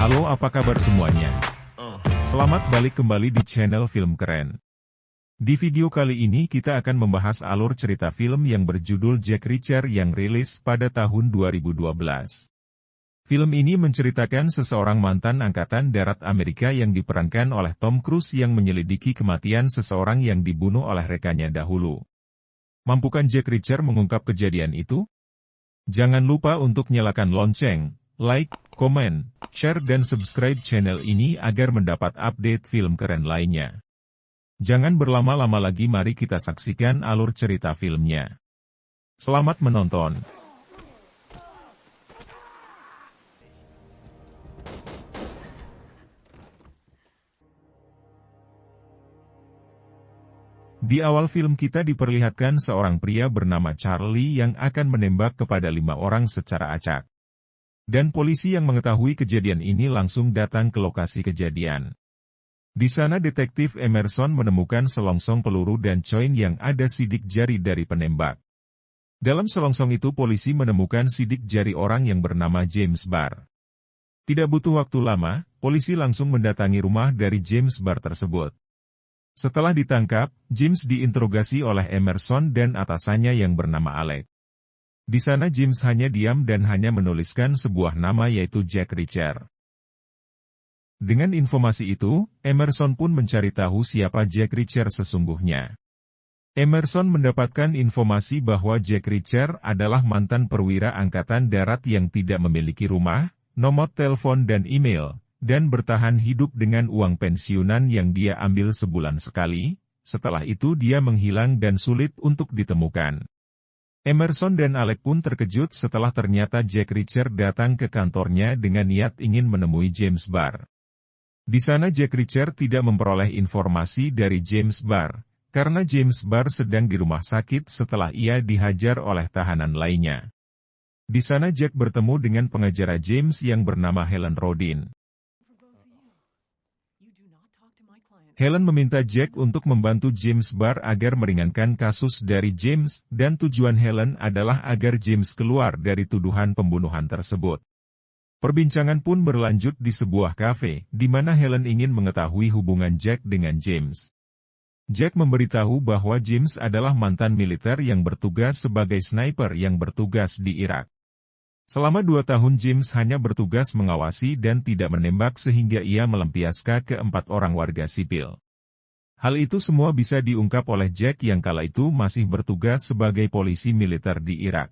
Halo, apa kabar semuanya? Selamat balik kembali di channel Film Keren. Di video kali ini kita akan membahas alur cerita film yang berjudul Jack Reacher yang rilis pada tahun 2012. Film ini menceritakan seseorang mantan Angkatan Darat Amerika yang diperankan oleh Tom Cruise yang menyelidiki kematian seseorang yang dibunuh oleh rekannya dahulu. Mampukan Jack Reacher mengungkap kejadian itu? Jangan lupa untuk nyalakan lonceng, like, komen, share dan subscribe channel ini agar mendapat update film keren lainnya. Jangan berlama-lama lagi, mari kita saksikan alur cerita filmnya. Selamat menonton. Di awal film kita diperlihatkan seorang pria bernama Charlie yang akan menembak kepada 5 orang secara acak. Dan polisi yang mengetahui kejadian ini langsung datang ke lokasi kejadian. Di sana detektif Emerson menemukan selongsong peluru dan koin yang ada sidik jari dari penembak. Dalam selongsong itu polisi menemukan sidik jari orang yang bernama James Barr. Tidak butuh waktu lama, polisi langsung mendatangi rumah dari James Barr tersebut. Setelah ditangkap, James diinterogasi oleh Emerson dan atasannya yang bernama Alec. Di sana James hanya diam dan hanya menuliskan sebuah nama yaitu Jack Reacher. Dengan informasi itu, Emerson pun mencari tahu siapa Jack Reacher sesungguhnya. Emerson mendapatkan informasi bahwa Jack Reacher adalah mantan perwira Angkatan Darat yang tidak memiliki rumah, nomor telepon dan email, dan bertahan hidup dengan uang pensiunan yang dia ambil sebulan sekali. Setelah itu dia menghilang dan sulit untuk ditemukan. Emerson dan Alec pun terkejut setelah ternyata Jack Reacher datang ke kantornya dengan niat ingin menemui James Barr. Di sana Jack Reacher tidak memperoleh informasi dari James Barr, karena James Barr sedang di rumah sakit setelah ia dihajar oleh tahanan lainnya. Di sana Jack bertemu dengan pengacara James yang bernama Helen Rodin. Helen meminta Jack untuk membantu James Barr agar meringankan kasus dari James, dan tujuan Helen adalah agar James keluar dari tuduhan pembunuhan tersebut. Perbincangan pun berlanjut di sebuah kafe, di mana Helen ingin mengetahui hubungan Jack dengan James. Jack memberitahu bahwa James adalah mantan militer yang bertugas sebagai sniper yang bertugas di Irak. Selama 2 tahun James hanya bertugas mengawasi dan tidak menembak sehingga ia melampiaskan ke 4 orang warga sipil. Hal itu semua bisa diungkap oleh Jack yang kala itu masih bertugas sebagai polisi militer di Irak.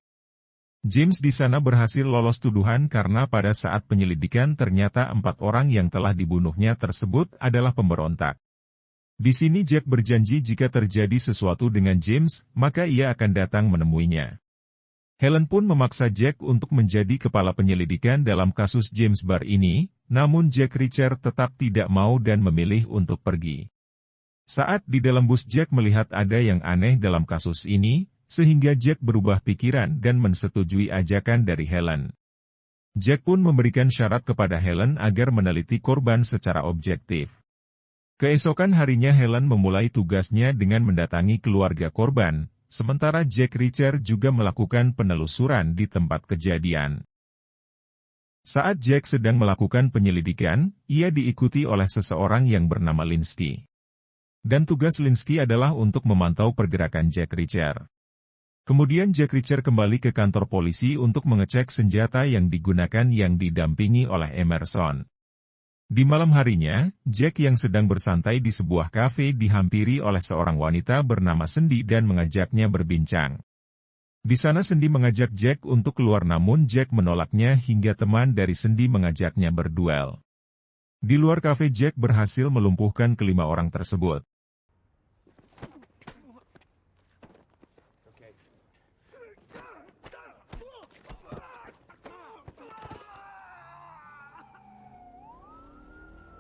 James di sana berhasil lolos tuduhan karena pada saat penyelidikan ternyata 4 orang yang telah dibunuhnya tersebut adalah pemberontak. Di sini Jack berjanji jika terjadi sesuatu dengan James, maka ia akan datang menemuinya. Helen pun memaksa Jack untuk menjadi kepala penyelidikan dalam kasus James Barr ini, namun Jack Reacher tetap tidak mau dan memilih untuk pergi. Saat di dalam bus Jack melihat ada yang aneh dalam kasus ini, sehingga Jack berubah pikiran dan mensetujui ajakan dari Helen. Jack pun memberikan syarat kepada Helen agar meneliti korban secara objektif. Keesokan harinya Helen memulai tugasnya dengan mendatangi keluarga korban. Sementara Jack Reacher juga melakukan penelusuran di tempat kejadian. Saat Jack sedang melakukan penyelidikan, ia diikuti oleh seseorang yang bernama Linsky. Dan tugas Linsky adalah untuk memantau pergerakan Jack Reacher. Kemudian Jack Reacher kembali ke kantor polisi untuk mengecek senjata yang digunakan yang didampingi oleh Emerson. Di malam harinya, Jack yang sedang bersantai di sebuah kafe dihampiri oleh seorang wanita bernama Cindy dan mengajaknya berbincang. Di sana Cindy mengajak Jack untuk keluar namun Jack menolaknya hingga teman dari Cindy mengajaknya berduel. Di luar kafe Jack berhasil melumpuhkan ke-5 orang tersebut.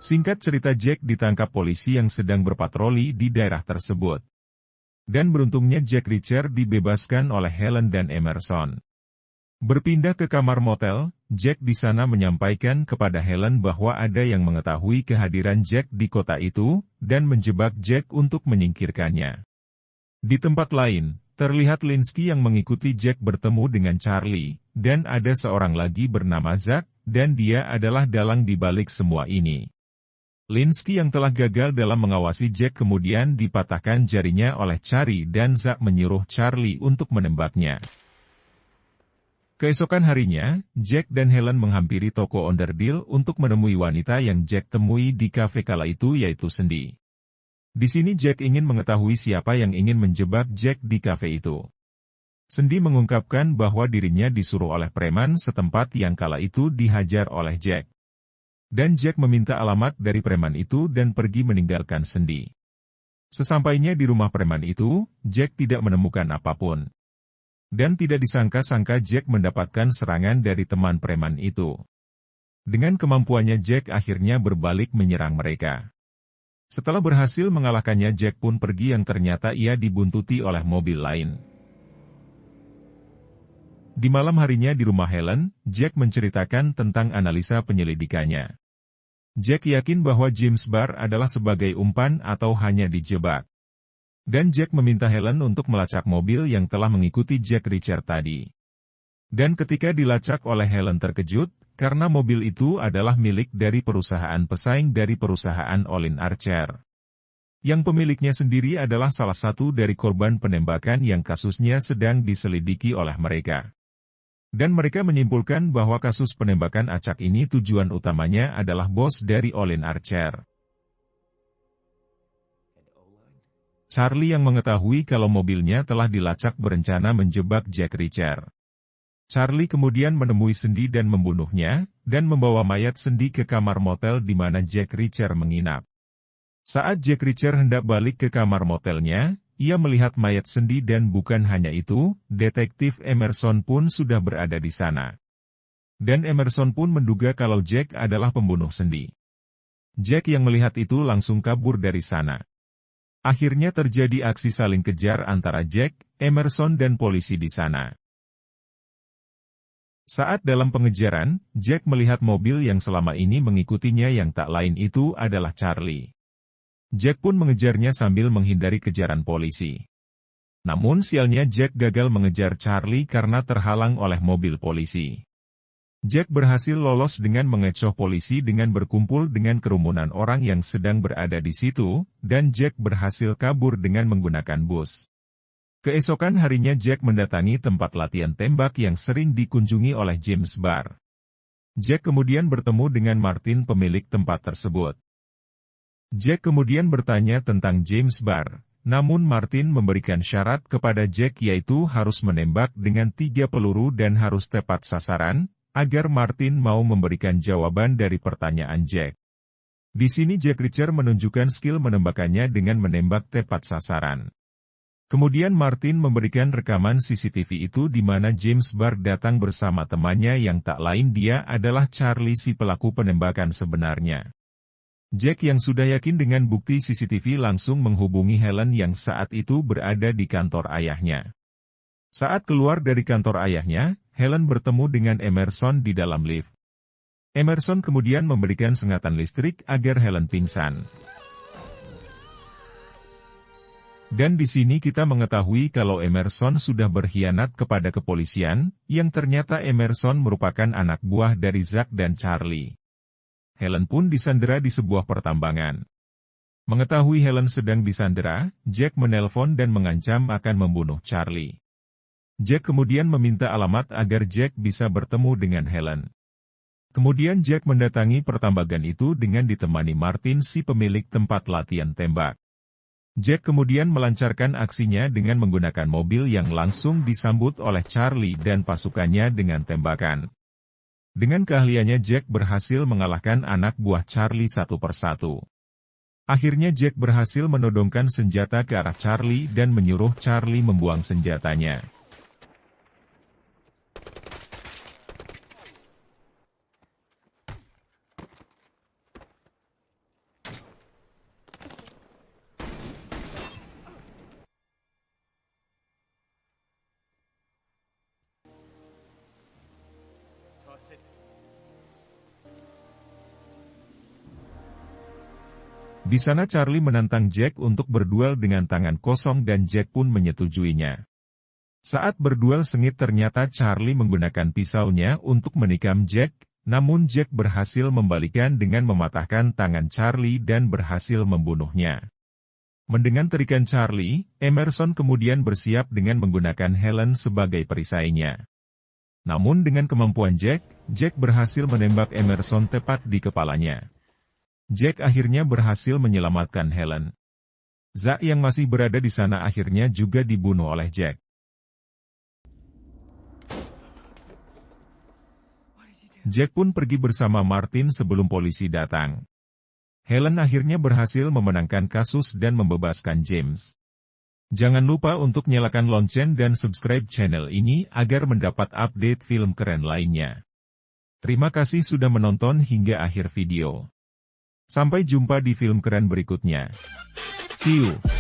Singkat cerita Jack ditangkap polisi yang sedang berpatroli di daerah tersebut. Dan beruntungnya Jack Reacher dibebaskan oleh Helen dan Emerson. Berpindah ke kamar motel, Jack di sana menyampaikan kepada Helen bahwa ada yang mengetahui kehadiran Jack di kota itu, dan menjebak Jack untuk menyingkirkannya. Di tempat lain, terlihat Linsky yang mengikuti Jack bertemu dengan Charlie, dan ada seorang lagi bernama Zack, dan dia adalah dalang di balik semua ini. Linsky yang telah gagal dalam mengawasi Jack kemudian dipatahkan jarinya oleh Charlie dan Zack menyuruh Charlie untuk menembaknya. Keesokan harinya, Jack dan Helen menghampiri toko onderdil untuk menemui wanita yang Jack temui di kafe kala itu yaitu Cindy. Di sini Jack ingin mengetahui siapa yang ingin menjebak Jack di kafe itu. Cindy mengungkapkan bahwa dirinya disuruh oleh preman setempat yang kala itu dihajar oleh Jack. Dan Jack meminta alamat dari preman itu dan pergi meninggalkan Cindy. Sesampainya di rumah preman itu, Jack tidak menemukan apapun. Dan tidak disangka-sangka Jack mendapatkan serangan dari teman preman itu. Dengan kemampuannya Jack akhirnya berbalik menyerang mereka. Setelah berhasil mengalahkannya Jack pun pergi yang ternyata ia dibuntuti oleh mobil lain. Di malam harinya di rumah Helen, Jack menceritakan tentang analisa penyelidikannya. Jack yakin bahwa James Barr adalah sebagai umpan atau hanya dijebak. Dan Jack meminta Helen untuk melacak mobil yang telah mengikuti Jack Reacher tadi. Dan ketika dilacak oleh Helen terkejut, karena mobil itu adalah milik dari perusahaan pesaing dari perusahaan Olin Archer. Yang pemiliknya sendiri adalah salah satu dari korban penembakan yang kasusnya sedang diselidiki oleh mereka. Dan mereka menyimpulkan bahwa kasus penembakan acak ini tujuan utamanya adalah bos dari Olin Archer. Charlie yang mengetahui kalau mobilnya telah dilacak berencana menjebak Jack Reacher. Charlie kemudian menemui Cindy dan membunuhnya, dan membawa mayat Cindy ke kamar motel di mana Jack Reacher menginap. Saat Jack Reacher hendak balik ke kamar motelnya, ia melihat mayat Cindy dan bukan hanya itu, detektif Emerson pun sudah berada di sana. Dan Emerson pun menduga kalau Jack adalah pembunuh Cindy. Jack yang melihat itu langsung kabur dari sana. Akhirnya terjadi aksi saling kejar antara Jack, Emerson dan polisi di sana. Saat dalam pengejaran, Jack melihat mobil yang selama ini mengikutinya yang tak lain itu adalah Charlie. Jack pun mengejarnya sambil menghindari kejaran polisi. Namun sialnya Jack gagal mengejar Charlie karena terhalang oleh mobil polisi. Jack berhasil lolos dengan mengecoh polisi dengan berkumpul dengan kerumunan orang yang sedang berada di situ, dan Jack berhasil kabur dengan menggunakan bus. Keesokan harinya Jack mendatangi tempat latihan tembak yang sering dikunjungi oleh James Barr. Jack kemudian bertemu dengan Martin pemilik tempat tersebut. Jack kemudian bertanya tentang James Barr, namun Martin memberikan syarat kepada Jack yaitu harus menembak dengan 3 peluru dan harus tepat sasaran, agar Martin mau memberikan jawaban dari pertanyaan Jack. Di sini Jack Reacher menunjukkan skill menembakannya dengan menembak tepat sasaran. Kemudian Martin memberikan rekaman CCTV itu di mana James Barr datang bersama temannya yang tak lain dia adalah Charlie si pelaku penembakan sebenarnya. Jack yang sudah yakin dengan bukti CCTV langsung menghubungi Helen yang saat itu berada di kantor ayahnya. Saat keluar dari kantor ayahnya, Helen bertemu dengan Emerson di dalam lift. Emerson kemudian memberikan sengatan listrik agar Helen pingsan. Dan di sini kita mengetahui kalau Emerson sudah berkhianat kepada kepolisian, yang ternyata Emerson merupakan anak buah dari Zack dan Charlie. Helen pun disandera di sebuah pertambangan. Mengetahui Helen sedang disandera, Jack menelpon dan mengancam akan membunuh Charlie. Jack kemudian meminta alamat agar Jack bisa bertemu dengan Helen. Kemudian Jack mendatangi pertambangan itu dengan ditemani Martin si pemilik tempat latihan tembak. Jack kemudian melancarkan aksinya dengan menggunakan mobil yang langsung disambut oleh Charlie dan pasukannya dengan tembakan. Dengan keahliannya Jack berhasil mengalahkan anak buah Charlie satu persatu. Akhirnya Jack berhasil menodongkan senjata ke arah Charlie dan menyuruh Charlie membuang senjatanya. Di sana Charlie menantang Jack untuk berduel dengan tangan kosong dan Jack pun menyetujuinya. Saat berduel sengit ternyata Charlie menggunakan pisaunya untuk menikam Jack, Namun Jack berhasil membalikan dengan mematahkan tangan Charlie dan berhasil membunuhnya. Mendengar terikan Charlie, Emerson kemudian bersiap dengan menggunakan Helen sebagai perisainya. Namun dengan kemampuan Jack berhasil menembak Emerson tepat di kepalanya. Jack akhirnya berhasil menyelamatkan Helen. Zack yang masih berada di sana akhirnya juga dibunuh oleh Jack. Jack pun pergi bersama Martin sebelum polisi datang. Helen akhirnya berhasil memenangkan kasus dan membebaskan James. Jangan lupa untuk nyalakan lonceng dan subscribe channel ini agar mendapat update film keren lainnya. Terima kasih sudah menonton hingga akhir video. Sampai jumpa di film keren berikutnya. See you!